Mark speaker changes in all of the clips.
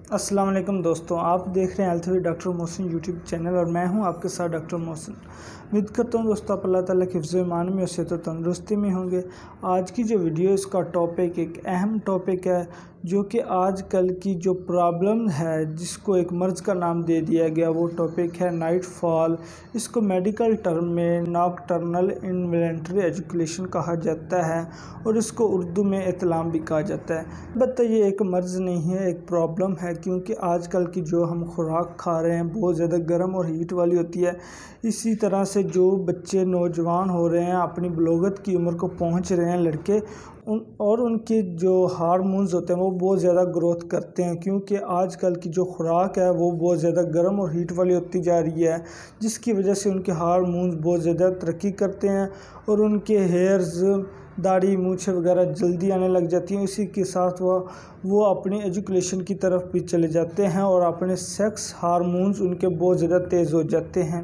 Speaker 1: अस्सलाम वालेकुम दोस्तों, आप देख रहे हैं health with doctor Mohsin YouTube channel और मैं हूं आपके साथ डॉक्टर मोहसिन। उम्मीद करता हूं दोस्तों आप अल्लाह ताला के हिफ्ज़-ओ ईमान में और सेहत और तंदुरुस्ती में होंगे। आज की जो वीडियो इसका टॉपिक एक अहम टॉपिक है जो कि आजकल की जो प्रॉब्लम है जिसको एक मर्ज़ का नाम दे दिया गया, वो टॉपिक है नाइट फॉल। इसको मेडिकल टर्म में नॉकटर्नल इनवॉलंटरी एजुकेशन कहा जाता है और इसको उर्दू में इत्लाम भी कहा जाता है। अलबत्ता ये एक मर्ज़ नहीं है, एक प्रॉब्लम है, क्योंकि आजकल की जो हम खुराक खा रहे हैं बहुत ज़्यादा गर्म और हीट वाली होती है। इसी तरह से जो बच्चे नौजवान हो रहे हैं, अपनी बलोगत की उम्र को पहुंच रहे हैं लड़के, और उनके जो हार्मोन्स होते हैं वो बहुत ज़्यादा ग्रोथ करते हैं, क्योंकि आजकल की जो खुराक है वो बहुत ज़्यादा गर्म और हीट वाली होती जा रही है, जिसकी वजह से उनके हार्मोन्स बहुत ज़्यादा तरक्की करते हैं और उनके हेयर्स, दाढ़ी, मूछें वगैरह जल्दी आने लग जाती हैं। इसी के साथ वो अपनी एजुकेशन की तरफ भी चले जाते हैं और अपने सेक्स हार्मोन्स उनके बहुत ज़्यादा तेज़ हो जाते हैं।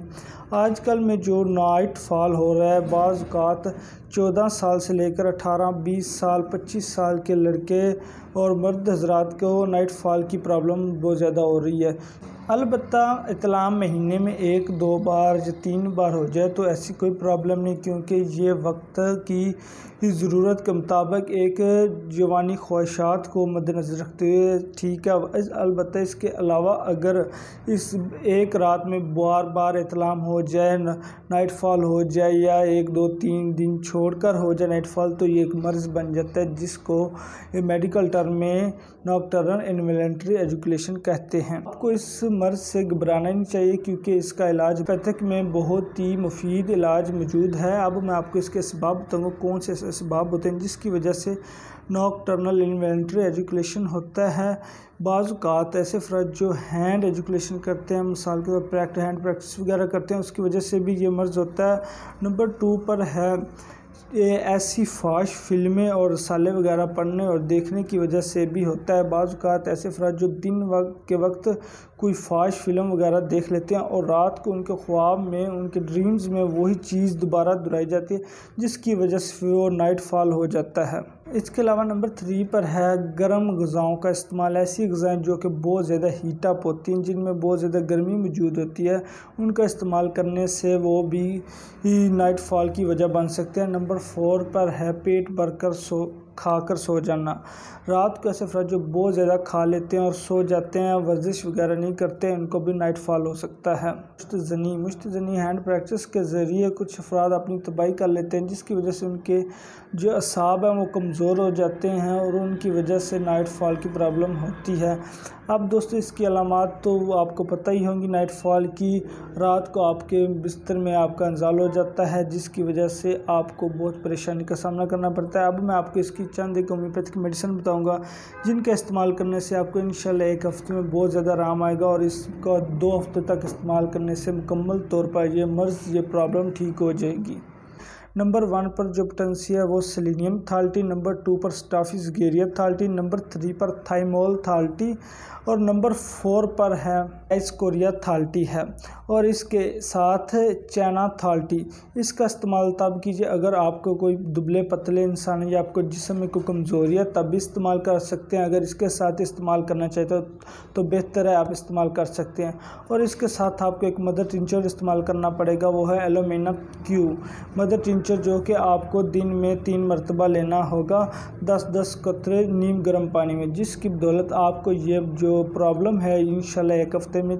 Speaker 1: आजकल में जो नाइट फॉल हो रहा है, बाज़ औक़ात 14 साल से लेकर 18, 20 साल, 25 साल के लड़के और मर्द हज़रात को नाइट फॉल की प्रॉब्लम बहुत ज़्यादा हो रही है। अलबत्ता इत्लाम महीने में 1-2 बार या 3 बार हो जाए तो ऐसी कोई प्रॉब्लम नहीं, क्योंकि ये वक्त की ज़रूरत के मुताबिक एक जवानी ख्वाहिशात को मद्देनज़र रखते हुए ठीक है। अलबत्ता इसके अलावा अगर इस एक रात में बार बार इत्लाम हो जाए, नाइट फॉल हो जाए, या 1-2-3 दिन छोड़कर हो जाए नाइट फॉल, तो ये एक मर्ज़ बन जाता है जिसको मेडिकल टर्म में नॉकटर्नल इनवॉलंटरी एजुकेशन कहते हैं। आपको इस मर्ज़ से घबराना नहीं चाहिए, क्योंकि इसका इलाज एलोपैथिक में बहुत ही मुफीद इलाज मौजूद है। अब मैं आपको इसके असबाब बताऊँगा, कौन से असबाब होते हैं जिसकी वजह से नॉकटर्नल इनवॉलंटरी एजुकेशन होता है। बाज़ औक़ात ऐसे अफराद जो हैंड एजुकेशन करते हैं, मिसाल के तौर हैंड प्रैक्टिस वगैरह करते हैं, उसकी वजह से भी ये मर्ज़ होता है। नंबर 2 पर है ये ऐसी फाश फिल्में और रसाले वगैरह पढ़ने और देखने की वजह से भी होता है। बाज़ औक़ात ऐसे अफराद जो दिन के वक्त कोई फाश फिल्म वगैरह देख लेते हैं और रात को उनके ख्वाब में, उनके ड्रीम्स में वही चीज़ दोबारा दोहराई जाती है, जिसकी वजह से वो नाइट फॉल हो जाता है। इसके अलावा नंबर 3 पर है गर्म ग़िज़ाओं का इस्तेमाल। ऐसी ग़िज़ाएँ जो कि बहुत ज़्यादा हीट अप होती हैं, जिनमें बहुत ज़्यादा गर्मी मौजूद होती है, उनका इस्तेमाल करने से वो भी नाइट फॉल की वजह बन सकते हैं। नंबर 4 पर है पेट भरकर खाकर सो जाना। रात को ऐसे अफराद जो बहुत ज़्यादा खा लेते हैं और सो जाते हैं, वर्जिश वगैरह नहीं करते हैं, उनको भी नाइट फॉल हो सकता है। मुश्तज़नी हैंड प्रैक्टिस के ज़रिए कुछ अफराद अपनी तबाही कर लेते हैं, जिसकी वजह से उनके जो असाब हैं वो कमज़ोर हो जाते हैं और उनकी वजह से नाइट फॉल की प्रॉब्लम होती है। अब दोस्तों इसकी अलामात तो आपको पता ही होंगी नाइट फॉल की। रात को आपके बिस्तर में आपका इंज़ाल हो जाता है, जिसकी वजह से आपको बहुत परेशानी का सामना करना पड़ता है। अब मैं आपको इसकी चंद एक होम्योपैथिक मेडिसिन बताऊंगा, जिनका इस्तेमाल करने से आपको इंशाल्लाह 1 हफ़्ते में बहुत ज़्यादा आराम आएगा, और इसका 2 हफ़्ते तक इस्तेमाल करने से मुकम्मल तौर पर ये मर्ज़, ये प्रॉब्लम ठीक हो जाएगी। नंबर 1 पर जो पोटेंशिया है वो सेलेनियम थाल्टी, नंबर 2 पर स्टाफिस थाल्टी, नंबर 3 पर थाइमोल थाल्टी, और नंबर 4 पर है एस्कोरिया थाल्टी है, और इसके साथ चैना थाल्टी। इसका इस्तेमाल तब कीजिए अगर आपको कोई दुबले पतले इंसान है या आपको जिस्म में कोई कमज़ोरी है, तब भी इस्तेमाल कर सकते हैं। अगर इसके साथ इस्तेमाल करना चाहते हो तो बेहतर है, आप इस्तेमाल कर सकते हैं। और इसके साथ आपको एक मदर टिंचर इस्तेमाल करना पड़ेगा, वो है एलोमिना क्यू मदर टिंचर, जो कि आपको दिन में 3 मरतबा लेना होगा, 10-10 कतरे नीम गर्म पानी में, जिसकी बदौलत आपको ये जो प्रॉब्लम है इंशाल्लाह 1 हफ़्ते में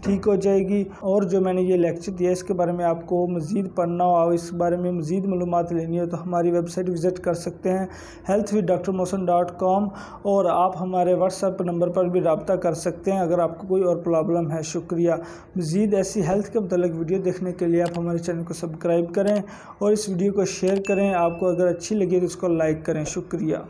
Speaker 1: ठीक हो जाएगी। और जो मैंने ये लेक्चर दिया इसके बारे में आपको मज़ीद पढ़ना हो और इस बारे में मज़ीद मालूमात लेनी हो तो हमारी वेबसाइट विज़िट कर सकते हैं healthwithdrmohsin.com, और आप हमारे व्हाट्सएप नंबर पर भी रब्ता कर सकते हैं अगर आपको कोई और प्रॉब्लम है। शुक्रिया। मज़ीद ऐसी हेल्थ के मतलब वीडियो देखने के लिए आप हमारे चैनल को सब्सक्राइब करें और इस वीडियो को शेयर करें। आपको अगर अच्छी लगे तो इसको लाइक करें। शुक्रिया।